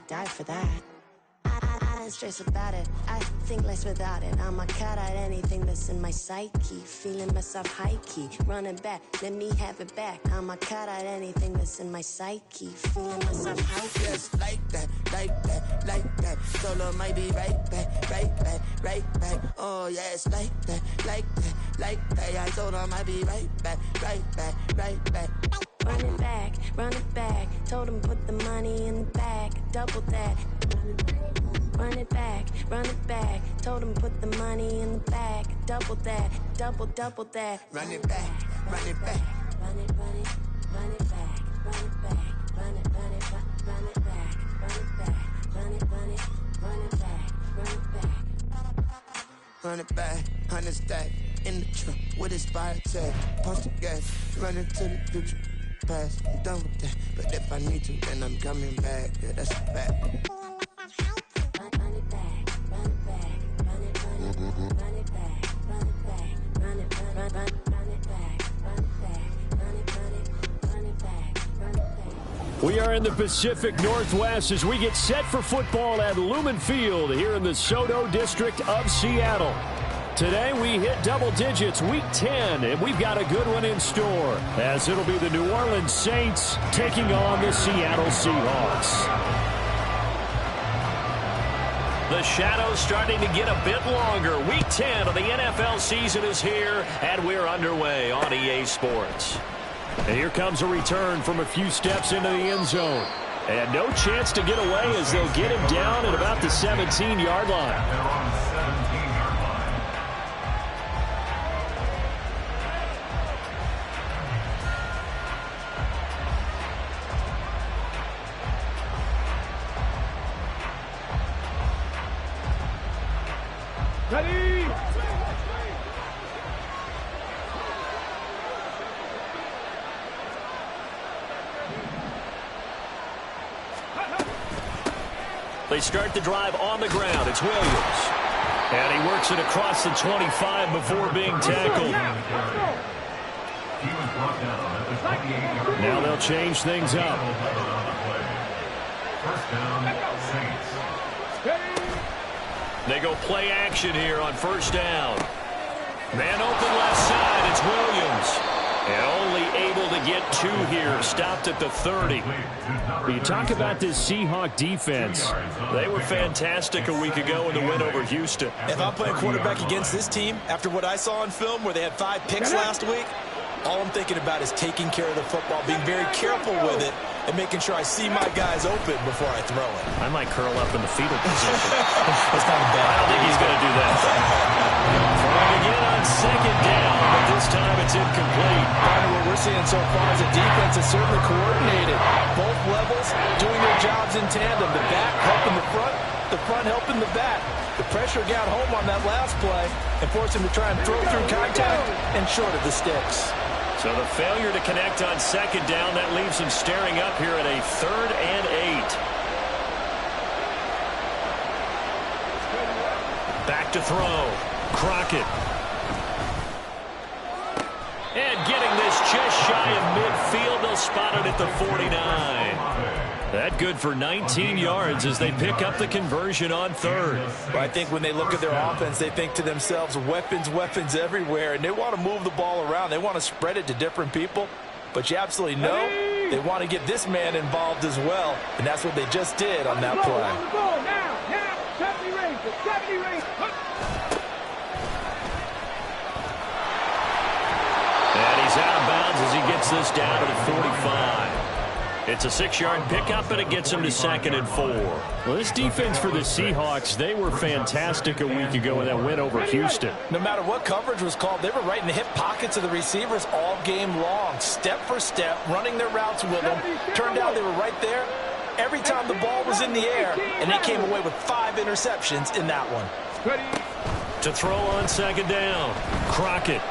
die for that. I don't stress about it, I think less without it. I'ma cut out anything that's in my psyche. Feeling myself high-key, running back, let me have it back. I'ma cut out anything that's in my psyche. Feeling myself high-key. Yes, like that, like that, like that. Solo might be right back, right back, right back. Oh yes, like that, like that, like that. Yeah, solo might be right back, right back, right back. Run it back, told him put the money in the bag, double that. Run it back, told him put the money in the bag, double that, double that. Run it back, run it back. Run it back, run it back, run it back, run it back, run it back, run it back, run it back. Run it back, 100 stack in the truck with expired tag. Pump the gas, run into the future. Past, I'm done with that. But if I need to, then I'm coming back. Yeah, that's a fact. Run it back, run it back, run it back, run it back, run it back, run it back, run it back, run it back. We are in the Pacific Northwest as we get set for football at Lumen Field here in the SoDo district of Seattle. Today we hit double digits, week 10, and we've got a good one in store as it'll be the New Orleans Saints taking on the Seattle Seahawks. The shadows starting to get a bit longer. Week 10 of the NFL season is here, and we're underway on EA Sports. And here comes a return from a few steps into the end zone. And no chance to get away as they'll get him down at about the 17-yard line. They start the drive on the ground. It's Williams. And he works it across the 25 before being tackled. Now they'll change things up. They go play action here on first down. Man open left side. It's Williams. And only able to get two here. Stopped at the 30. You talk about this Seahawk defense. They were fantastic a week ago in the win over Houston. If I'm playing quarterback against this team, after what I saw on film where they had 5 picks last week, all I'm thinking about is taking care of the football, being very careful with it, and making sure I see my guys open before I throw it. I might curl up in the fetal position. That's not bad. I don't think he's going to do that. Trying again on second down, but this time it's incomplete. What we're seeing so far is the defense is certainly coordinated. Both levels doing their jobs in tandem. The back helping the front helping the back. The pressure got home on that last play and forced him to try and throw through contact and short of the sticks. So the failure to connect on second down, that leaves him staring up here at a 3rd and 8. Back to throw. Crockett. And getting this just shy of midfield. They'll spot it at the 49. That good for 19 yards as they pick up the conversion on 3rd. Well, I think when they look at their offense, they think to themselves, weapons, weapons everywhere, and they want to move the ball around. They want to spread it to different people, but you absolutely know they want to get this man involved as well, and that's what they just did on that play. And he's out of bounds as he gets this down to the 45. It's a 6-yard pickup, and it gets him to 2nd and 4. Well, this defense for the Seahawks, they were fantastic a week ago in that win over Houston. No matter what coverage was called, they were right in the hip pockets of the receivers all game long, step for step, running their routes with them. Turned out they were right there every time the ball was in the air, and they came away with 5 interceptions in that one. To throw on second down, Crockett.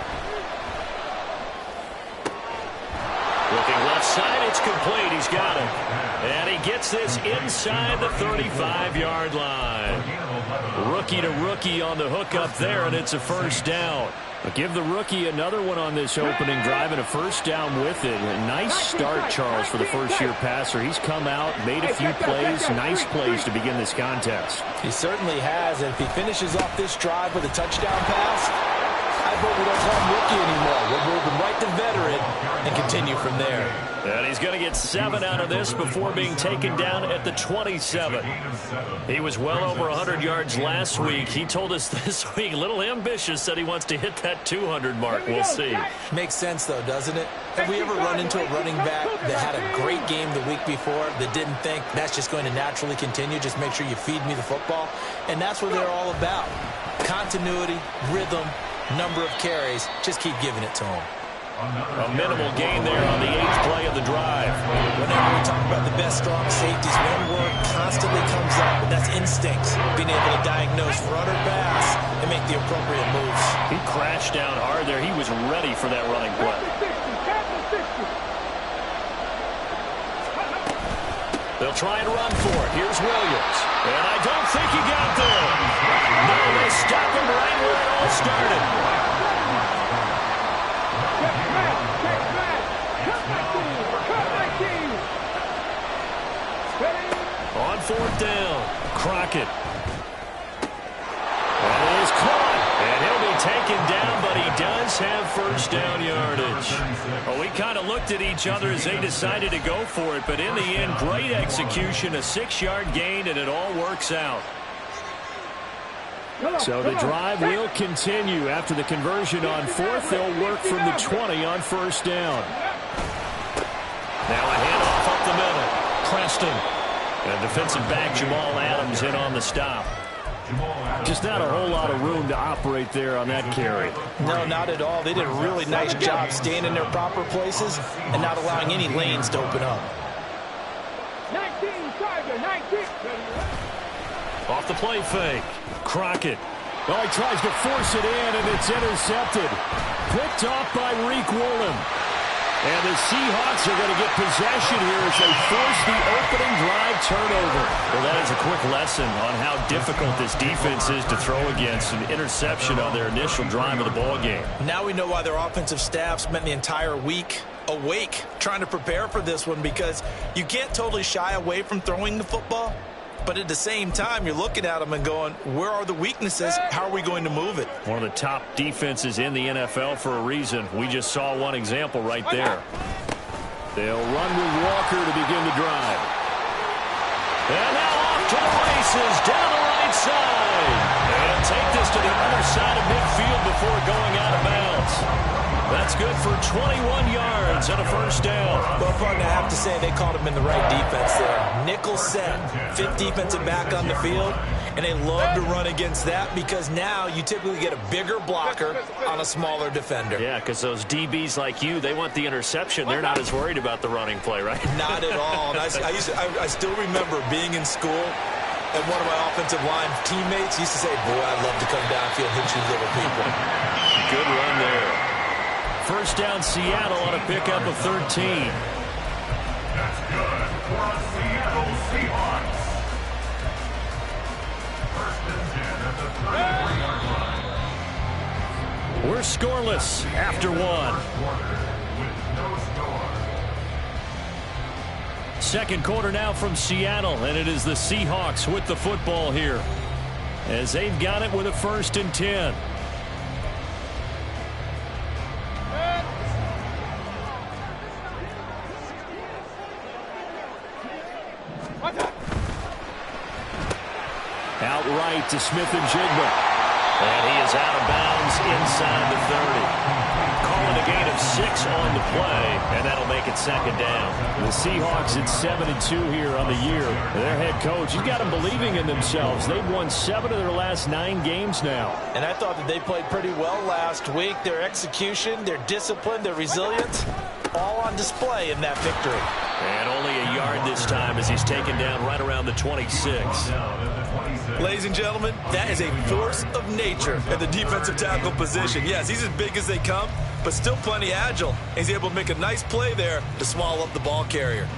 Looking left side, it's complete. He's got it. And he gets this inside the 35-yard line. Rookie to rookie on the hook up there, and it's a first down. Give the rookie another one on this opening drive and a first down with it. A nice start, Charles, for the first-year passer. He's come out, made a few plays, nice plays to begin this contest. He certainly has, and if he finishes off this drive with a touchdown pass, I vote we don't call him rookie anymore. We'll move him right to veteran and continue from there. And he's going to get 7 out of this before being taken down at the 27. He was well over 100 yards last week. He told us this week, a little ambitious, said he wants to hit that 200 mark. We'll see. Makes sense, though, doesn't it? Have we ever run into a running back that had a great game the week before that didn't think that's just going to naturally continue? Just make sure you feed me the football. And that's what they're all about. Continuity, rhythm, number of carries. Just keep giving it to them. A minimal gain there on the 8th play of the drive. Whenever we talk about the best strong safeties, one word constantly comes up, and that's instincts. Being able to diagnose run or pass and make the appropriate moves. He crashed down hard there. He was ready for that running play. They'll try and run for it. Here's Williams. And I don't think he got there. No, they stop him right where it all started. On 4th down, Crockett. And it is caught. And he'll be taken down, but he does have first down yardage. Well, we kind of looked at each other as they decided to go for it, but in the end, great execution, a 6-yard gain, and it all works out. So the drive will continue. After the conversion on 4th, they'll work from the 20 on first down. Now a handoff up the middle. Preston. And defensive back Jamal Adams in on the stop. Just not a whole lot of room to operate there on that carry. No, not at all. They did a really nice job staying in their proper places and not allowing any lanes to open up. 19, Tiger, 19. Off the play fake. Crockett. Oh, he tries to force it in, and it's intercepted. Picked off by Reek Woolen. And the Seahawks are going to get possession here as they force the opening drive turnover. Well, that is a quick lesson on how difficult this defense is to throw against. An interception on their initial drive of the ball game. Now we know why their offensive staff spent the entire week awake trying to prepare for this one, because you can't totally shy away from throwing the football. But at the same time, you're looking at them and going, where are the weaknesses? How are we going to move it? One of the top defenses in the NFL for a reason. We just saw one example right there. They'll run with Walker to begin the drive. And now off to the races down the right side. And take this to the other side of midfield before going out of bounds. That's good for 21 yards and a first down. Well, pardon, I have to say they called him in the right defense there. Nickel set, 5th defensive back on the field, and they love to run against that because now you typically get a bigger blocker on a smaller defender. Yeah, because those DBs like you, they want the interception. They're not as worried about the running play, right? Not at all. And I still remember being in school, and one of my offensive line teammates used to say, boy, I'd love to come downfield and hit you little people. Good run there. First down, Seattle on a pickup of 13. That's good for the Seattle Seahawks. First and 10 at the 33-yard line. We're scoreless after one. Second quarter now from Seattle, and it is the Seahawks with the football here as they've got it with a 1st and 10. Outright to Smith-Njigba. And he is out of bounds inside the 30. Calling a gain of 6 on the play, and that'll make it second down. The Seahawks at 7-2 here on the year. Their head coach, he's got them believing in themselves. They've won 7 of their last 9 games now. And I thought that they played pretty well last week. Their execution, their discipline, their resilience, all on display in that victory. And only a yard this time as he's taken down right around the 26. Ladies and gentlemen, that is a force of nature at the defensive tackle position. Yes, he's as big as they come, but still plenty agile. He's able to make a nice play there to swallow up the ball carrier.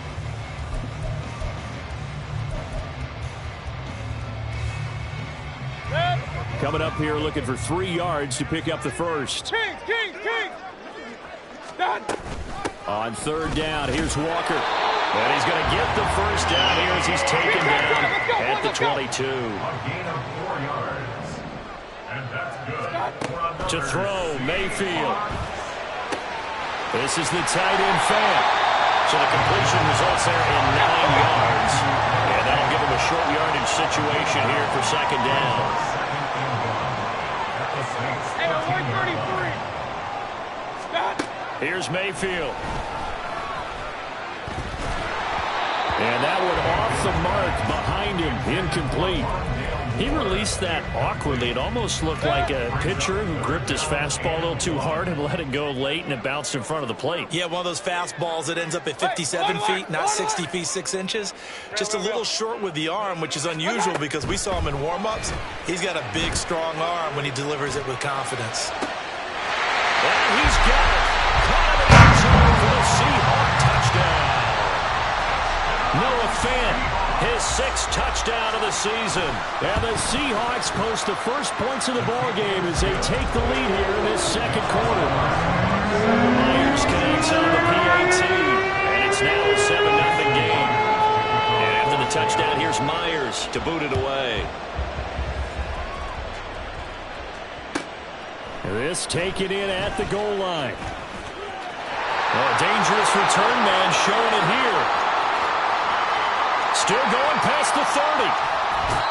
coming up here looking for 3 yards to pick up the first. Kings! Done. On third down, here's Walker. And he's going to get the first down here as he's taken down at the 22. A gain of 4 yards. And that's good. To throw, Mayfield. This is the tight end Fant. So the completion results there in 9 yards. And that'll give him a short yardage situation here for second down. Hey, 133. Stop. Here's Mayfield. And that one off the mark behind him, incomplete. He released that awkwardly. It almost looked like a pitcher who gripped his fastball a little too hard and let it go late, and it bounced in front of the plate. Yeah, one of those fastballs that ends up at 57 feet, not 60 feet, 6 inches. Just a little short with the arm, which is unusual because we saw him in warm-ups. He's got a big, strong arm when he delivers it with confidence. And he's got it. Caught in the end zone for the Seahawk touchdown. Noah Fant, his 6th touchdown of the season. And the Seahawks post the first points of the ballgame as they take the lead here in this second quarter. Myers connects on the PAT, and it's now a 7-0 game. And after the touchdown, here's Myers to boot it away. This taken in at the goal line. Oh, dangerous return man showing it here. Still going past the 30.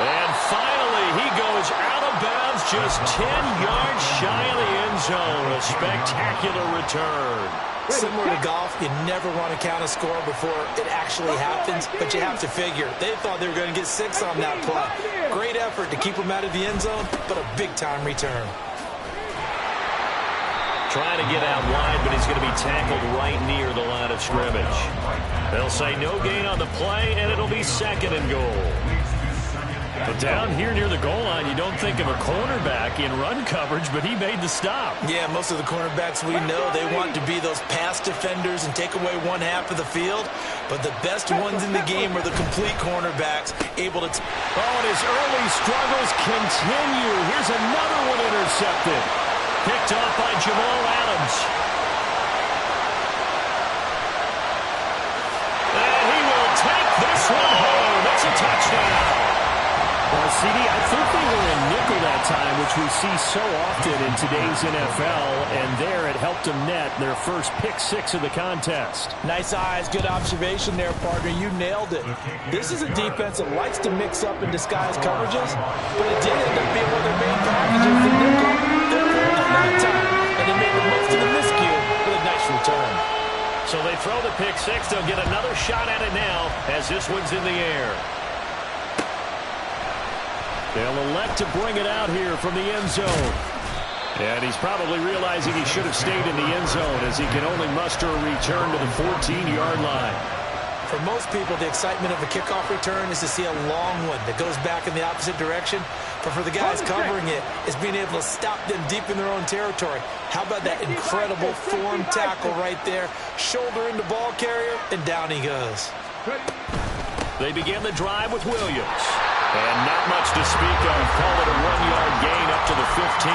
And finally, he goes out of bounds just 10 yards shy of the end zone. A spectacular return. Similar to golf, you never want to count a score before it actually happens, but you have to figure. They thought they were going to get 6 on that play. Great effort to keep them out of the end zone, but a big-time return. Trying to get out wide, but he's going to be tackled right near the line of scrimmage. They'll say no gain on the play, and it'll be 2nd and goal. But down here near the goal line, you don't think of a cornerback in run coverage, but he made the stop. Yeah, most of the cornerbacks we know, they want to be those pass defenders and take away one half of the field. But the best ones in the game are the complete cornerbacks, able to... Oh, and his early struggles continue. Here's another one intercepted. Picked off by Jamal Adams. And he will take this one home. It's a touchdown. Well, CD, I think they were in nickel that time, which we see so often in today's NFL, and there it helped them net their first pick 6 of the contest. Nice eyes, good observation there, partner. You nailed it. This is a defense that likes to mix up and disguise coverages, but it did end up being one of their main packages, the nickel. They pulled on that time, and they made the most of the miscue with a nice return. So they throw the pick 6. They'll get another shot at it now as this one's in the air. They'll elect to bring it out here from the end zone. And he's probably realizing he should have stayed in the end zone as he can only muster a return to the 14-yard line. For most people, the excitement of a kickoff return is to see a long one that goes back in the opposite direction. But for the guys covering it, it's being able to stop them deep in their own territory. How about that incredible form tackle right there? Shoulder in the ball carrier, and down he goes. They begin the drive with Williams. And not much to speak of. Call it a 1-yard gain up to the 15.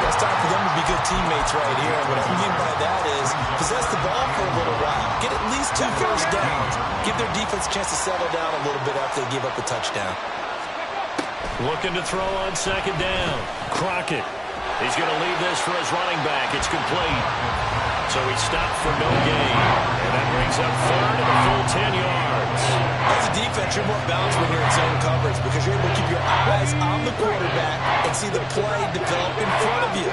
It's time for them to be good teammates right here. What I mean by that is possess the ball for a little while. Get at least 2 first downs. Give their defense a chance to settle down a little bit after they give up the touchdown. Looking to throw on 2nd down. Crockett. He's going to leave this for his running back. It's complete. So he stopped for no gain. And that brings up 3rd and a full 10 yards. As a defense, you're more balanced when you're in zone coverage because you're able to keep your eyes on the quarterback and see the play develop in front of you.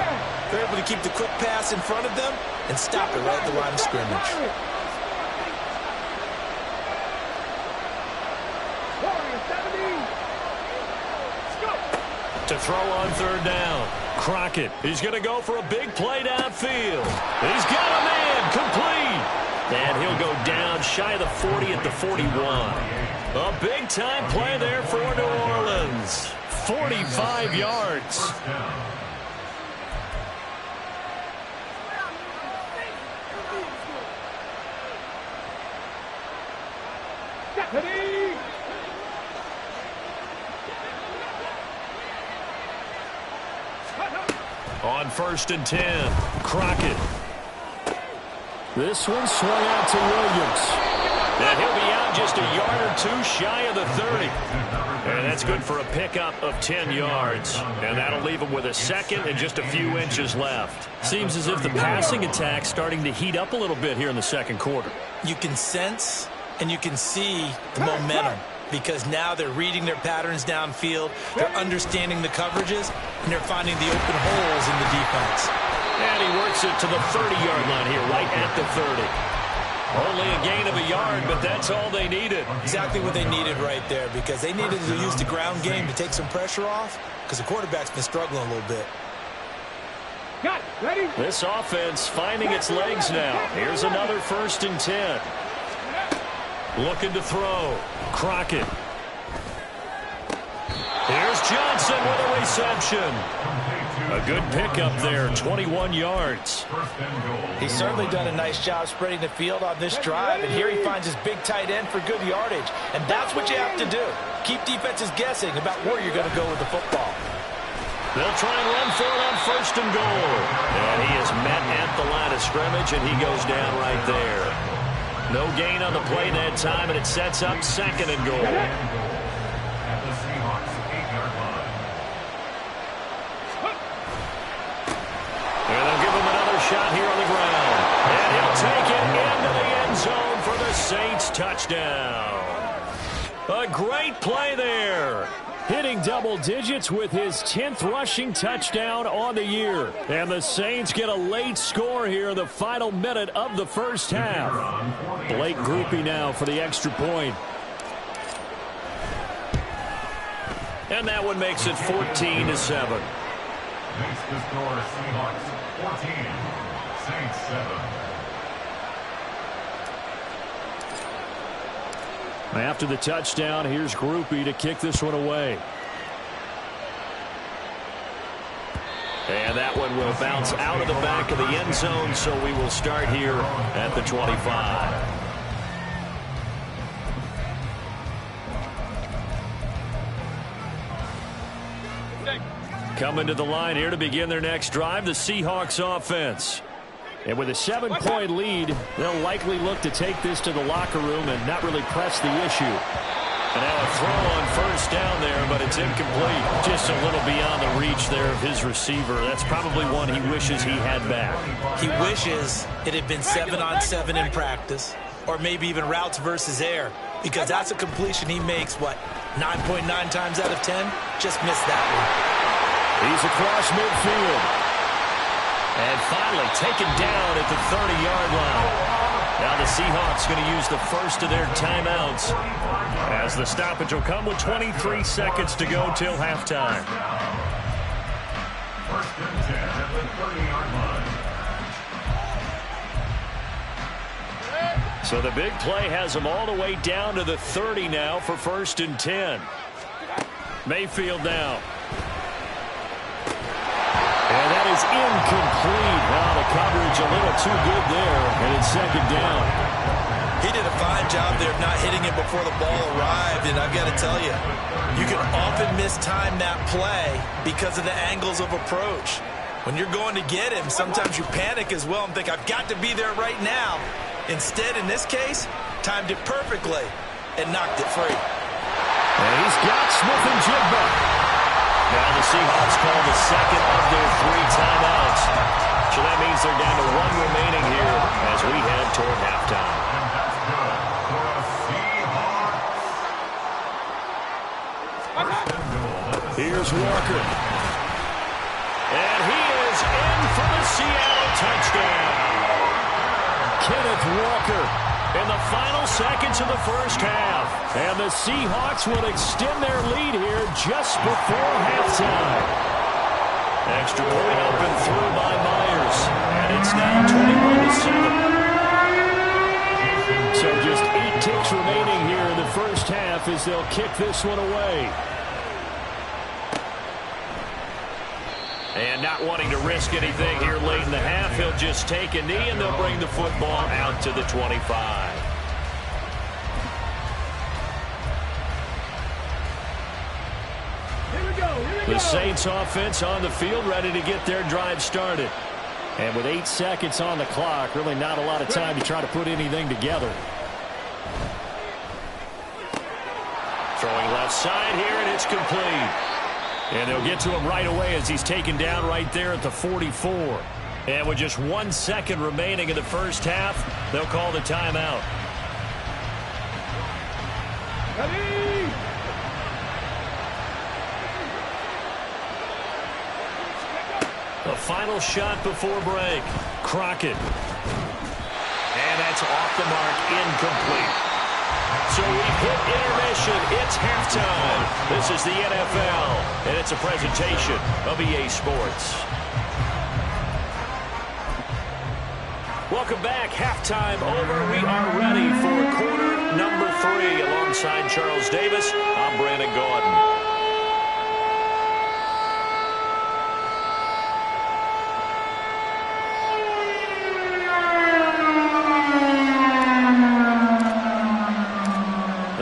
You're able to keep the quick pass in front of them and stop it right at the line of scrimmage. To throw on 3rd down. Crockett. He's going to go for a big play downfield. He's got a man complete. And he'll go down shy of the 40 at the 41. A big-time play there for New Orleans. 45 yards. on 1st and 10. Crockett. This one swung out to Williams. And he'll be out just a yard or two shy of the 30. And that's good for a pickup of 10 yards. And that'll leave him with a second and just a few inches left. Seems as if the passing attack's starting to heat up a little bit here in the second quarter. You can sense and you can see the momentum, because now they're reading their patterns downfield, they're understanding the coverages, and they're finding the open holes in the defense. And he works it to the 30-yard line here, right at the 30. Only a gain of a yard, but that's all they needed. Exactly what they needed right there, because they needed to use the ground game to take some pressure off, because the quarterback's been struggling a little bit. Got it. Ready? This offense finding its legs now. Here's another 1st and 10. Looking to throw. Crockett. Here's Johnson with a reception. A good pickup there, 21 yards. He's certainly done a nice job spreading the field on this drive, and here he finds his big tight end for good yardage. And that's what you have to do. Keep defenses guessing about where you're going to go with the football. They'll try and run for it on 1st and goal. And he is met at the line of scrimmage, and he goes down right there. No gain on the play that time, and it sets up 2nd and goal. At the Seahawks 8-yard line. And they'll give him another shot here on the ground. And he'll take it into the end zone for the Saints touchdown. A great play there. Hitting double digits with his 10th rushing touchdown on the year. And the Saints get a late score here in the final minute of the first half. Blake Grupe now for the extra point. And that one makes it 14-7. Makes the score Seahawks 14, Saints 7. After the touchdown, here's Grupe to kick this one away. And that one will bounce out of the back of the end zone, so we will start here at the 25. Coming to the line here to begin their next drive, the Seahawks offense. And with a 7-point lead, they'll likely look to take this to the locker room and not really press the issue. And now a throw on 1st down there, but it's incomplete. Just a little beyond the reach there of his receiver. That's probably one he wishes he had back. He wishes it had been 7-on-7 in practice, or maybe even routes versus air, because that's a completion he makes, 9.9 times out of 10? Just missed that one. He's across midfield. And finally taken down at the 30-yard line. Now the Seahawks going to use the first of their timeouts, as the stoppage will come with 23 seconds to go till halftime. 1st and 10 at the 30-yard line. So the big play has them all the way down to the 30 now for 1st and 10. Mayfield now. And that is incomplete. Wow, the coverage a little too good there, and it's 2nd down. He did a fine job there of not hitting it before the ball arrived, and I've got to tell you, you can often mistime that play because of the angles of approach. When you're going to get him, sometimes you panic as well and think, I've got to be there right now. Instead, in this case, timed it perfectly and knocked it free. And he's got Smith-Njigba. Now the Seahawks call the 2nd of their 3 timeouts. So that means they're down to 1 remaining here as we head toward halftime. And that's good for a Seahawks. 1st and goal. Here's Walker. And he is in for the Seattle touchdown. Kenneth Walker in the final seconds of the first half. And the Seahawks will extend their lead here just before halftime. Extra point up and through by Myers. And it's now 21-7. So just 8 ticks remaining here in the first half as they'll kick this one away. And not wanting to risk anything here late in the half, he'll just take a knee and they'll bring the football out to the 25. Here we go. The Saints offense on the field, ready to get their drive started. And with 8 seconds on the clock, really not a lot of time to try to put anything together. Throwing left side here, and it's complete. And they'll get to him right away as he's taken down right there at the 44. And with just 1 second remaining in the first half, they'll call the timeout. Ready? The final shot before break. Crockett. And that's off the mark, incomplete. So we've hit intermission. It's halftime. This is the NFL, and it's a presentation of EA Sports. Welcome back. Halftime over. We are ready for quarter number 3. Alongside Charles Davis, I'm Brandon Gaudin.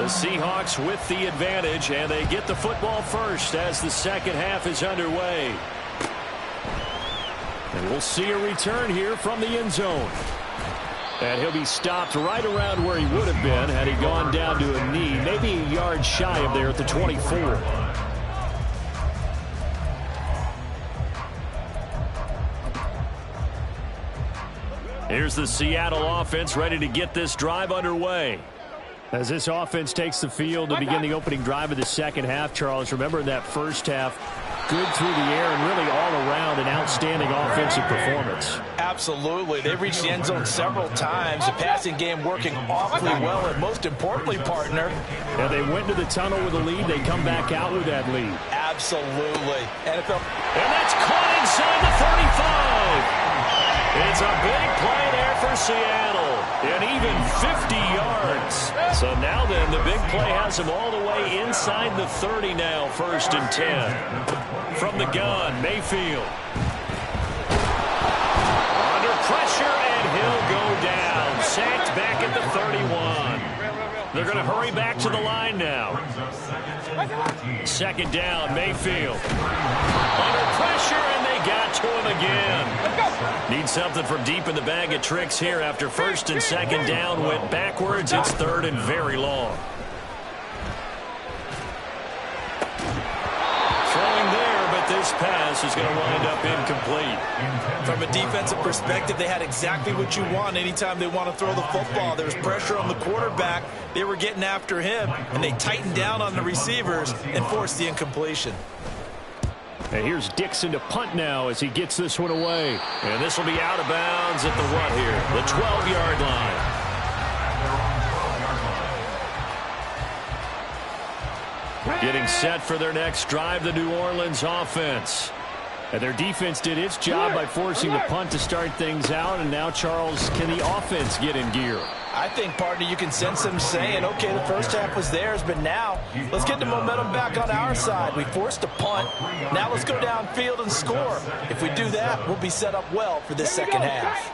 Seahawks with the advantage, and they get the football first as the second half is underway. And we'll see a return here from the end zone. And he'll be stopped right around where he would have been had he gone down to a knee, maybe a yard shy of there at the 24. Here's the Seattle offense ready to get this drive underway. As this offense takes the field to begin the opening drive of the second half, Charles, remember in that first half, good through the air and really all around an outstanding offensive performance. Absolutely. They reached the end zone several times. The passing game working awfully well, and most importantly, partner. Yeah, they went to the tunnel with a lead. They come back out with that lead. Absolutely. And that's caught inside the 35. It's a big play there for Seattle. And even 50 yards. So now then, the big play has him all the way inside the 30 now, 1st and 10. From the gun, Mayfield. Under pressure, and he'll go down. Sacked back at the 31. They're going to hurry back to the line now. 2nd down, Mayfield. Under pressure, and they got to him again. Need something from deep in the bag of tricks here after 1st and 2nd down went backwards. It's 3rd and very long. Throwing there, but this pass is going to wind up incomplete. From a defensive perspective, they had exactly what you want anytime they want to throw the football. There was pressure on the quarterback. They were getting after him, and they tightened down on the receivers and forced the incompletion. And here's Dixon to punt now as he gets this one away. And this will be out of bounds at the what here? The 12-yard line. Getting set for their next drive, the New Orleans offense. And their defense did its job by forcing the punt to start things out. And now, Charles, can the offense get in gear? I think, partner, you can sense them saying, okay, the first half was theirs, but now let's get the momentum back on our side. We forced a punt. Now let's go downfield and score. If we do that, we'll be set up well for this second half.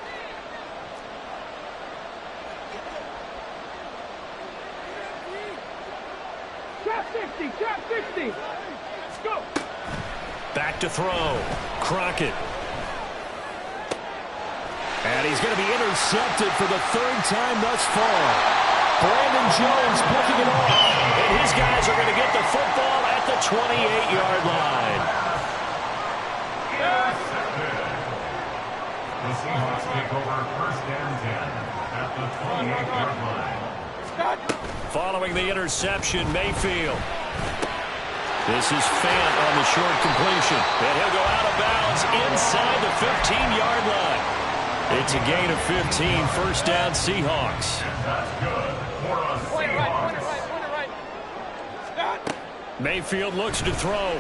Trap 60, trap 60. Let's go. Back to throw. Crockett. And he's going to be intercepted for the 3rd time thus far. Brandon Jones picking it off. And his guys are going to get the football at the 28-yard line. The Seahawks take over 1st and 10 at the 28-yard line. Following the interception, Mayfield. This is Fant on the short completion. And he'll go out of bounds inside the 15-yard line. It's a gain of 15, 1st down Seahawks. That's good for a Seahawks. Mayfield looks to throw.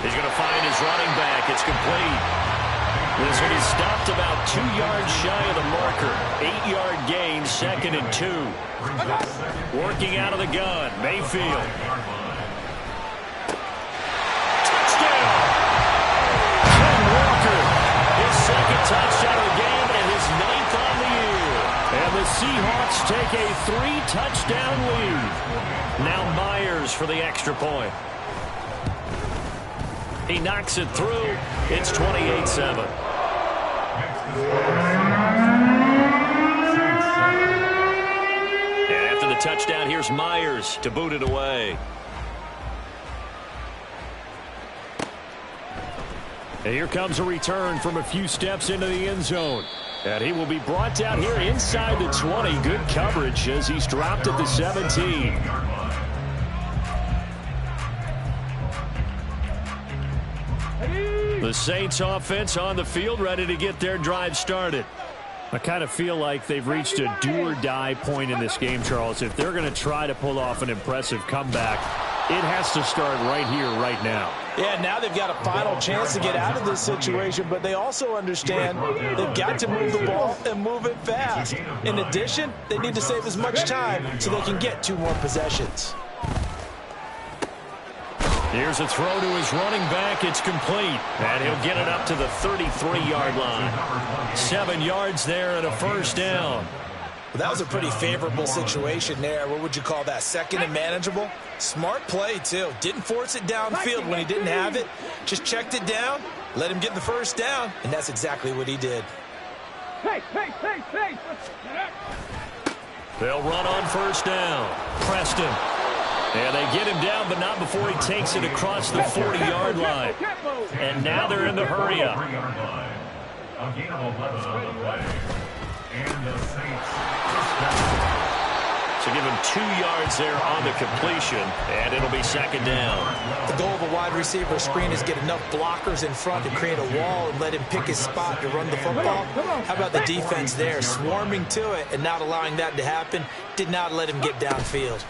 He's going to find his running back. It's complete. This one is stopped about 2 yards shy of the marker. 8-yard gain, 2nd and 2. Working out of the gun, Mayfield. Second touchdown of the game and his 9th on the year. And the Seahawks take a 3-touchdown lead. Now Myers for the extra point. He knocks it through. It's 28-7. And after the touchdown, here's Myers to boot it away. And here comes a return from a few steps into the end zone. And he will be brought down here inside the 20. Good coverage as he's dropped at the 17. The Saints offense on the field, ready to get their drive started. I kind of feel like they've reached a do-or-die point in this game, Charles. If they're going to try to pull off an impressive comeback, it has to start right here, right now. Yeah, now they've got a final chance to get out of this situation, but they also understand they've got to move the ball and move it fast. In addition, they need to save as much time so they can get 2 more possessions. Here's a throw to his running back. It's complete. And he'll get it up to the 33-yard line. 7 yards there and a first down. Well, that was a pretty favorable situation there. What would you call that? Second and manageable? Smart play, too. Didn't force it downfield when he didn't have it. Just checked it down, let him get the first down, and that's exactly what he did. Hey. They'll run on first down. Preston. And they get him down, but not before he takes it across the 40-yard line. And now they're in the hurry-up. A gain of 11 on the play. And the Saints. So give him 2 yards there on the completion, and it'll be second down. The goal of a wide receiver screen is get enough blockers in front to create a wall and let him pick his spot to run the football. How about the defense there, swarming to it and not allowing that to happen? Did not let him get downfield.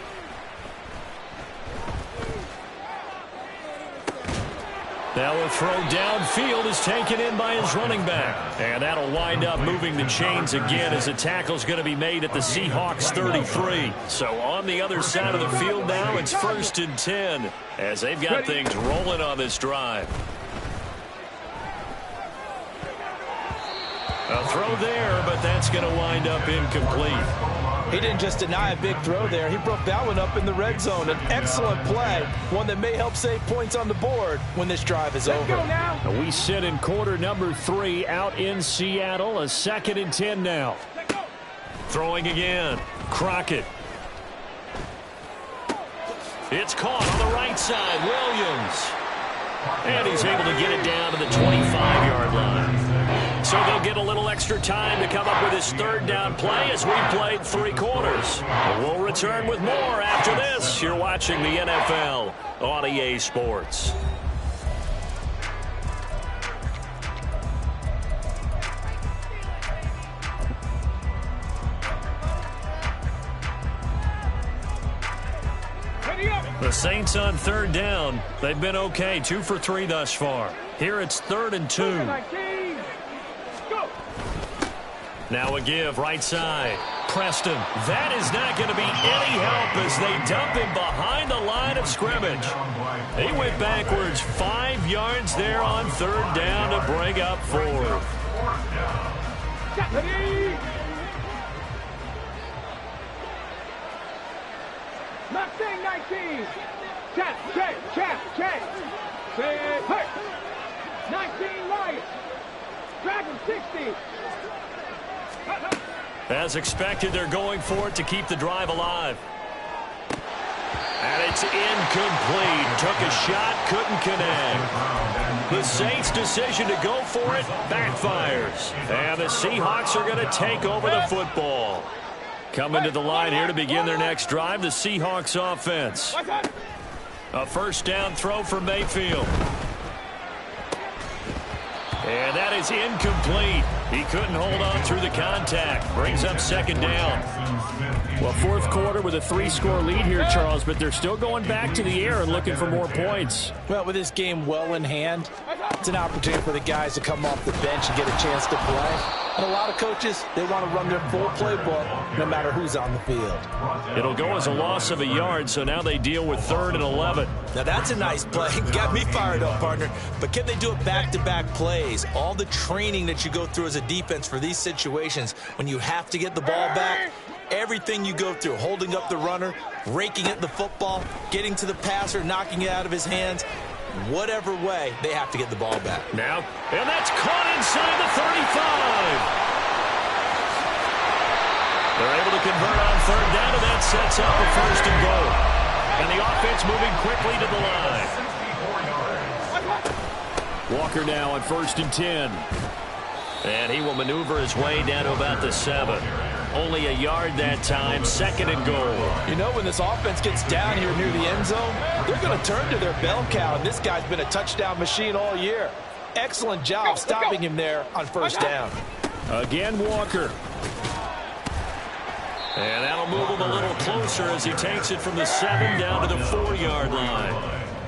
Now a throw downfield is taken in by his running back. And that'll wind up moving the chains again as the tackle's going to be made at the Seahawks 33. So on the other side of the field now, it's 1st and 10 as they've got things rolling on this drive. A throw there, but that's going to wind up incomplete. He didn't just deny a big throw there. He broke that one up in the red zone. An excellent play, one that may help save points on the board when this drive is over. And we sit in quarter number 3 out in Seattle. A 2nd and 10 now. Throwing again. Crockett. It's caught on the right side. Williams. And he's able to get it down to the 25-yard line. So they'll get a little extra time to come up with his 3rd down play as we played 3 quarters. We'll return with more after this. You're watching the NFL on EA Sports. The Saints on 3rd down. They've been okay, 2 for 3 thus far. Here it's 3rd and 2. Now a give, right side. Preston. That is not going to be any help as they dump him behind the line of scrimmage. He went backwards 5 yards there on 3rd down to bring up 4th. Mustang 19. Check. Say, hey. 19 Lions. Dragon 60. As expected, they're going for it to keep the drive alive. And it's incomplete. Took a shot, couldn't connect. The Saints' decision to go for it backfires. And the Seahawks are going to take over the football. Coming to the line here to begin their next drive, the Seahawks offense. A 1st down throw for Mayfield. And that is incomplete. He couldn't hold on through the contact. Brings up 2nd down. Well, 4th quarter with a 3-score lead here, Charles, but they're still going back to the air and looking for more points. Well, with this game well in hand, it's an opportunity for the guys to come off the bench and get a chance to play. And a lot of coaches, they want to run their full playbook no matter who's on the field. It'll go as a loss of a yard, so now they deal with 3rd and 11. Now that's a nice play. Got me fired up, partner. But can they do it back-to-back plays? All the training that you go through as a defense for these situations, when you have to get the ball back, everything you go through, holding up the runner, raking at the football, getting to the passer, knocking it out of his hands, whatever way, they have to get the ball back. Now, and that's caught inside the 35. They're able to convert on third down, and that sets up a first and goal. And the offense moving quickly to the line. Walker now on 1st and 10. And he will maneuver his way down to about the 7. Only a yard that time, 2nd and goal. You know, when this offense gets down here near the end zone, they're going to turn to their bell cow, and this guy's been a touchdown machine all year. Excellent job stopping him there on 1st down. Again, Walker. And that'll move him a little closer as he takes it from the 7 down to the 4-yard line.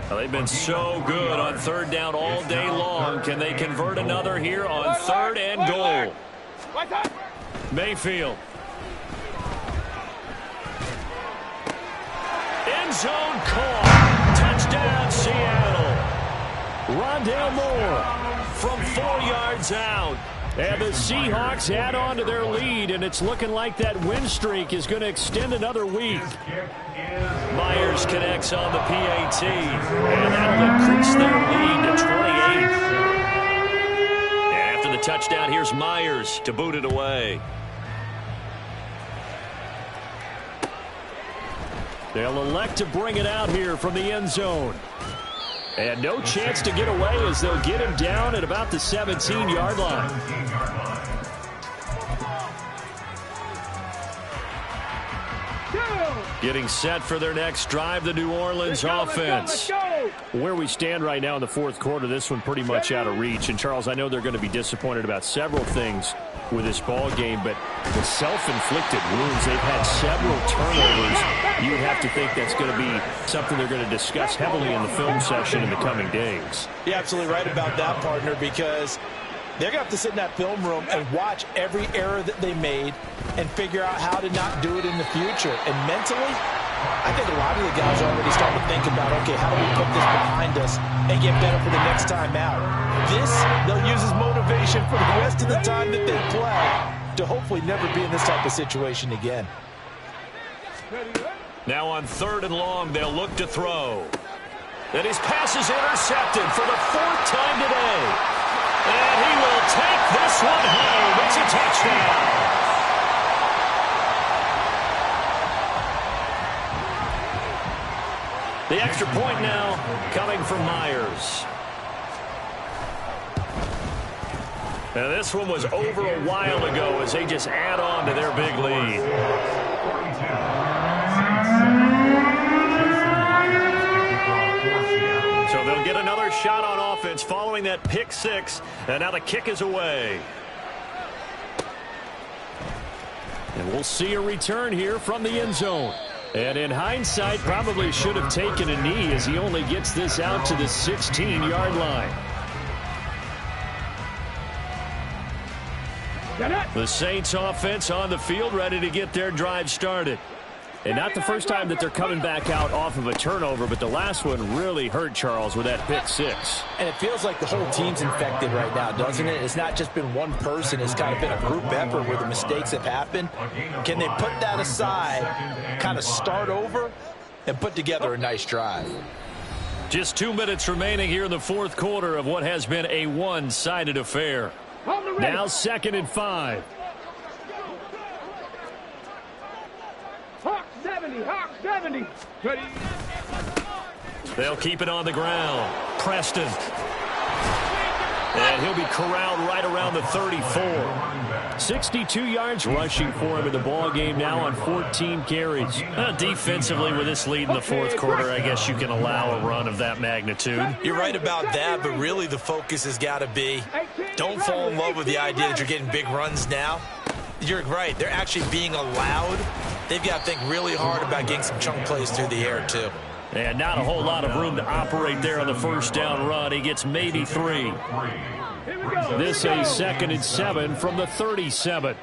Well, they've been so good on 3rd down all day long. Can they convert another here on 3rd and goal? Mayfield. End zone call. Touchdown, Seattle. Rondale Moore from 4 yards out. And the Seahawks add on to their lead, and it's looking like that win streak is going to extend another week. Myers connects on the PAT, and that'll increase their lead to 28. And after the touchdown, here's Myers to boot it away. They'll elect to bring it out here from the end zone. And no chance to get away as they'll get him down at about the 17-yard line. Getting set for their next drive, the New Orleans offense. Where we stand right now in the 4th quarter, this one pretty much out of reach. And, Charles, I know they're going to be disappointed about several things with this ball game, but the self-inflicted wounds, they've had several turnovers. You would have to think that's going to be something they're going to discuss heavily in the film session in the coming days. You're absolutely right about that, partner, because they're going to have to sit in that film room and watch every error that they made and figure out how to not do it in the future. And mentally, I think a lot of the guys are already starting to think about, okay, how do we put this behind us and get better for the next time out? This, they'll use as motivation for the rest of the time that they play to hopefully never be in this type of situation again. Now on 3rd and long, they'll look to throw. And his pass is intercepted for the 4th time today. And he will take this one home. It's a touchdown. The extra point now coming from Myers. Now this one was over a while ago as they just add on to their big lead. So they'll get another shot on offense following that pick 6, and now the kick is away. And we'll see a return here from the end zone. And in hindsight, probably should have taken a knee as he only gets this out to the 16-yard line. The Saints offense on the field ready to get their drive started. And not the first time that they're coming back out off of a turnover, but the last one really hurt, Charles, with that pick 6. And it feels like the whole team's infected right now, doesn't it? It's not just been one person. It's kind of been a group effort where the mistakes have happened. Can they put that aside, kind of start over, and put together a nice drive? Just 2 minutes remaining here in the 4th quarter of what has been a one-sided affair. Now 2nd and 5. Hawk 70, Hawk 70. Ready. They'll keep it on the ground. Preston. And he'll be corralled right around the 34. 62 yards rushing for him in the ball game now on 14 carries. Defensively, with this lead in the 4th quarter, I guess you can allow a run of that magnitude. You're right about that, but really the focus has got to be don't fall in love with the idea that you're getting big runs now. You're right. They're actually being allowed. They've got to think really hard about getting some chunk plays through the air, too. And not a whole lot of room to operate there on the 1st down run. He gets maybe 3. This a 2nd and 7 from the 37.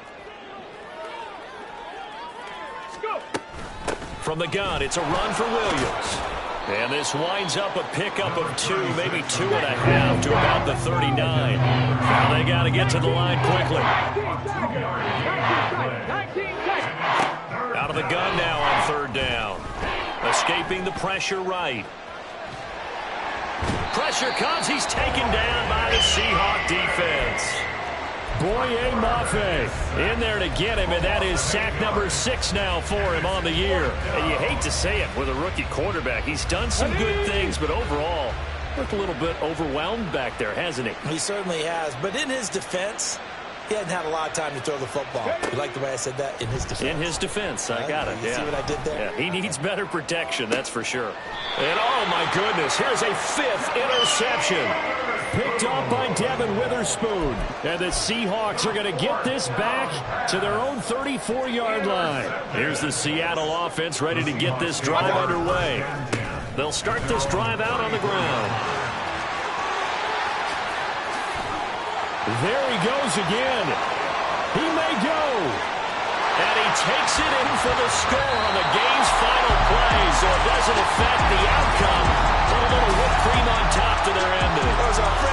From the gun, it's a run for Williams. And this winds up a pickup of 2, maybe 2.5 to about the 39. Now they got to get to the line quickly. Out of the gun now on third down. Escaping the pressure right. Pressure comes. He's taken down by the Seahawk defense. Boye Mafe in there to get him, and that is sack number 6 now for him on the year. And you hate to say it with a rookie quarterback. He's done some good things, but overall, looked a little bit overwhelmed back there, hasn't he? He certainly has. But in his defense, he hadn't had a lot of time to throw the football. You like the way I said that? In his defense. In his defense. I got it. You see what I did there? Yeah, he needs better protection, that's for sure. And, oh, my goodness, here's a 5th interception. Picked off by Devin Witherspoon. And the Seahawks are going to get this back to their own 34-yard line. Here's the Seattle offense ready to get this drive underway. They'll start this drive out on the ground. There he goes again. He may go. And he takes it in for the score on the game's final play, so it doesn't affect the outcome. Put a little whipped cream on top to their ending. As our friend